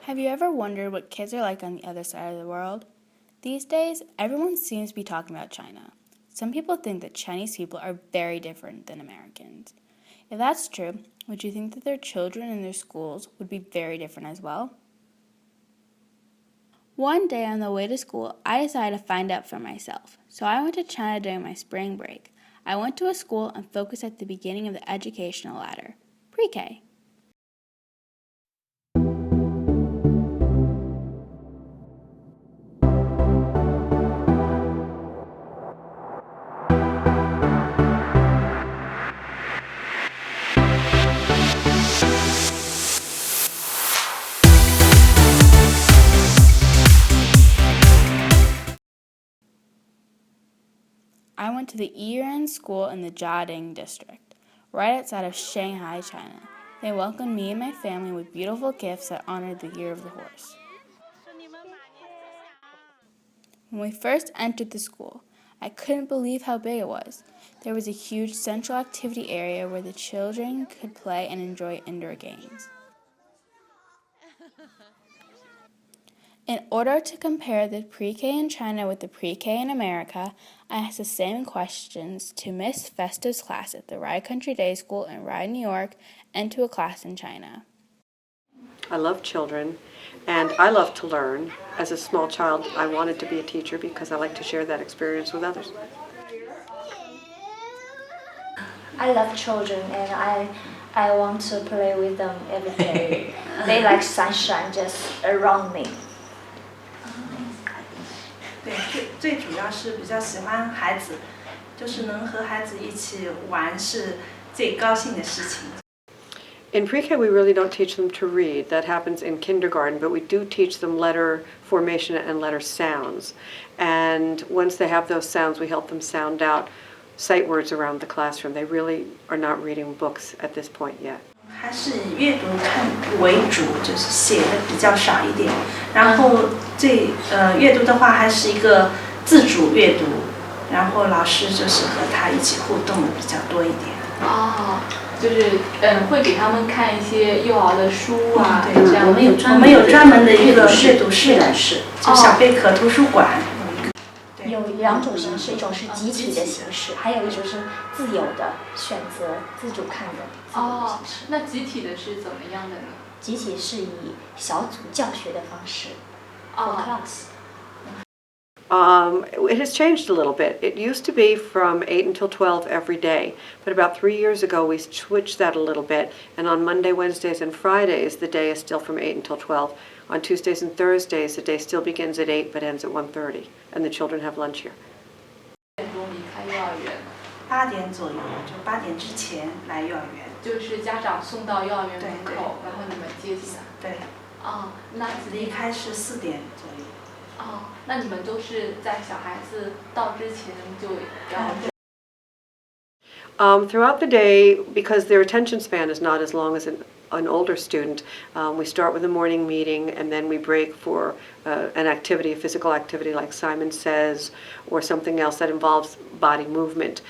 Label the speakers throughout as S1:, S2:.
S1: Have you ever wondered what kids are like on the other side of the world? These days, everyone seems to be talking about China. Some people think that Chinese people are very different than Americans. If that's true, would you think that their children and their schools would be very different as well? One day on the way to school, I decided to find out for myself. So I went to China during my spring break. I went to a school and focused at the beginning of the educational ladder, pre-K. I went to the Yiren School in the Jiading district, right outside of Shanghai, China. They welcomed me and my family with beautiful gifts that honored the Year of the Horse. When we first entered the school, I couldn't believe how big it was. There was a huge central activity area where the children could play and enjoy indoor games. In order to compare the pre-K in China with the pre-K in America, I asked the same questions to Miss Festa's class at the Rye Country Day School in Rye, New York, and to a class in China.
S2: I love children, and I love to learn. As a small child, I wanted to be a teacher because I like to share that experience with others.
S3: I love children, and I want to play with them every day. They like sunshine just around me.
S4: 对，最主要是比较喜欢孩子，就是能和孩子一起玩是最高兴的事情。
S2: In pre-K, we really don't teach them to read. That happens in kindergarten, but we do teach them letter formation and letter sounds. And once they have those sounds, we help them sound out sight words around the classroom. They really are not reading books at this point yet.
S4: 还是以阅读看为主，就是写的比较少一点。然后阅读的话还是一个自主阅读，然后老师就是和他一起互动的比较多一点。
S5: 哦，就是会给他们看一些幼儿的书啊，
S4: 对，
S5: 这样。
S4: 我们有专门的一个阅读室，就小贝壳图书馆。
S3: 有两种形式，一种是集体的形式，还有一种是自由的选择、自主看的自由的形式。
S5: 那集体的是怎么样的呢？
S3: 集体是以小组教学的方式 ，for class。
S2: It has changed a little bit. It used to be from 8 until 12 every day, but about 3 years ago we switched that a little bit, and on Monday, Wednesdays, and Fridays the day is still from 8 until 12. On Tuesdays and Thursdays the day still begins at 8 but ends at 1:30, and the children have lunch here.
S5: 点钟离开幼儿园
S4: 8点左右，就8点之前来幼儿园。
S5: 就是家长送到幼儿园门口，然后你们接进来。
S4: 对。
S5: 哦，那
S4: 离开是4点左右。
S5: 哦，那你们都是在小孩子到之前就要。
S2: Throughout the day, because their attention span is not as long as an older student, we start with a morning meeting and then we break for an activity, a physical activity like Simon Says, or something else that involves body movement.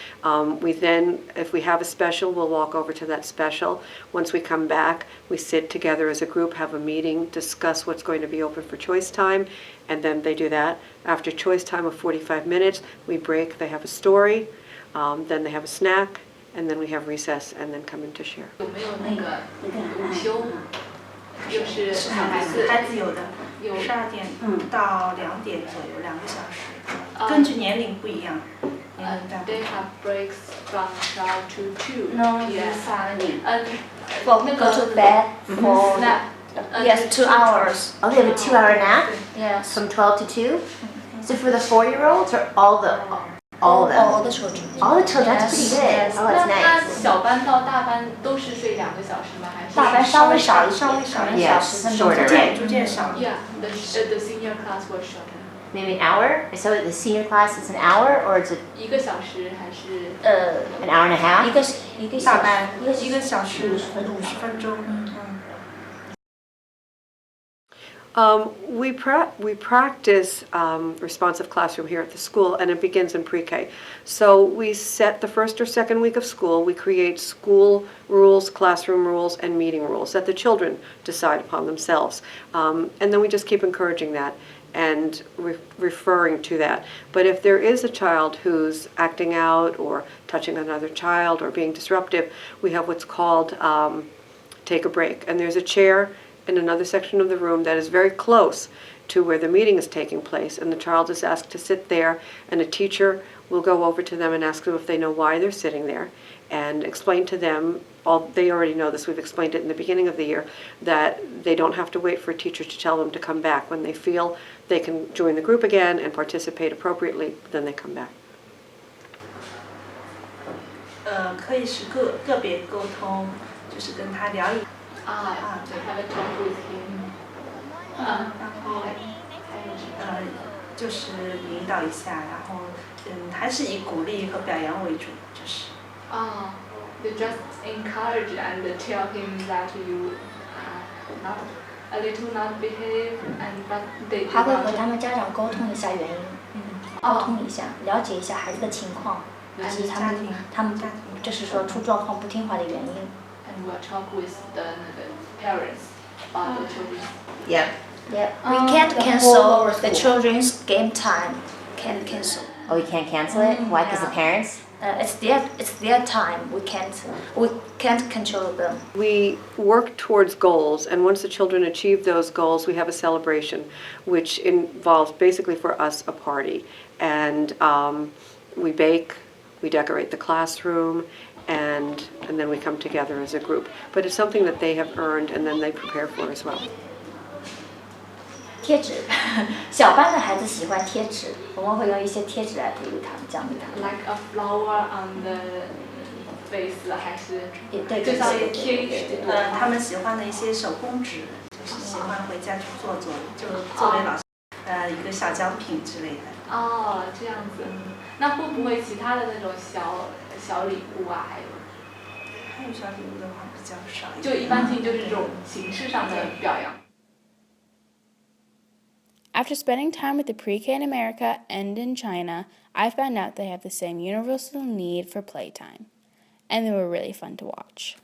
S2: We then, if we have a special, we'll walk over to that special. Once we come back, we sit together as a group, have a meeting, discuss what's going to be open for choice time, and then they do that. After choice time of 45 minutes, we break, they have a story, then they have a snack, and then we have recess, and then come in to share.
S5: 有没有那个午休？就是
S4: 孩子有的，有12点到2点左右，2个小时，根据年龄不一样。
S5: They have breaks from 12 to 2.
S3: No,
S5: yes.
S3: Well, go to bed for yes, 2 hours.
S6: Oh, they have a 2-hour nap?
S3: Yes.
S6: From 12 to 2? So for the 4-year-olds or all of them?
S3: All the children.
S6: All the children, that's pretty good. Oh, that's
S5: 那
S6: nice.
S5: 小班到大班都是睡2个小时吗？还是？
S3: 大班稍微少一些，
S4: 稍微少一些，
S6: Yes, shorter, right?
S4: 逐渐少。
S5: Yeah, the senior class was shorter.
S6: Maybe an hour? So the senior class is an hour, or is it
S5: 1个小时还是
S6: an hour and a half?
S3: 一个
S4: 大班
S3: 1个
S4: 1个小时50分钟。
S2: We practice responsive classroom here at the school, and it begins in pre-K. So we set the first or second week of school, we create school rules, classroom rules, and meeting rules that the children decide upon themselves. And then we just keep encouraging that and referring to that. But if there is a child who's acting out or touching another child or being disruptive, we have what's called take a break. And there's a chair in another section of the room that is very close to where the meeting is taking place, and the child is asked to sit there, and a teacher will go over to them and ask them if they know why they're sitting there, and explain to them, they already know this, we've explained it in the beginning of the year, that they don't have to wait for a teacher to tell them to come back. When they feel they can join the group again and participate appropriately, then they come back.
S4: 可以是个别沟通，就是跟他聊一。
S5: 就他的 talk with him， 然后就是引导一下，然后还是以鼓励和表扬为主，就是。You just encourage and tell him that you not a little not behave and but they.
S3: 还会和他们家长沟通一下原因，沟通一下，了解一下孩子的情况，以及他们就是说出状况不听话的原因。
S5: And we'll talk with the parents about the children.
S6: Yeah.
S3: Yeah, we can't cancel the children's game time. Can't cancel.
S6: Oh, we can't cancel it? Why? Because the parents?
S3: It's their time. We can't control them.
S2: We work towards goals, and once the children achieve those goals, we have a celebration, which involves basically for us a party. And we bake, we decorate the classroom, and then we come together as a group. But it's something that they have earned and then they prepare for as well.
S3: 贴纸，小班的孩子喜欢贴纸，我们会用一些贴纸来鼓励他们，奖励他们。
S5: Like a flower on the face 还是
S3: 对，
S5: 就像贴一点。
S4: 他们喜欢的一些手工纸，就是喜欢回家去做，就作为老师一个小奖品之类的。
S5: 这样子。那会不会其他的那种小礼物啊？
S4: 还有小礼物的话比较少。
S5: 就一般性就是这种形式上的表扬。
S1: After spending time with the pre-K in America and in China, I found out they have the same universal need for playtime, and they were really fun to watch.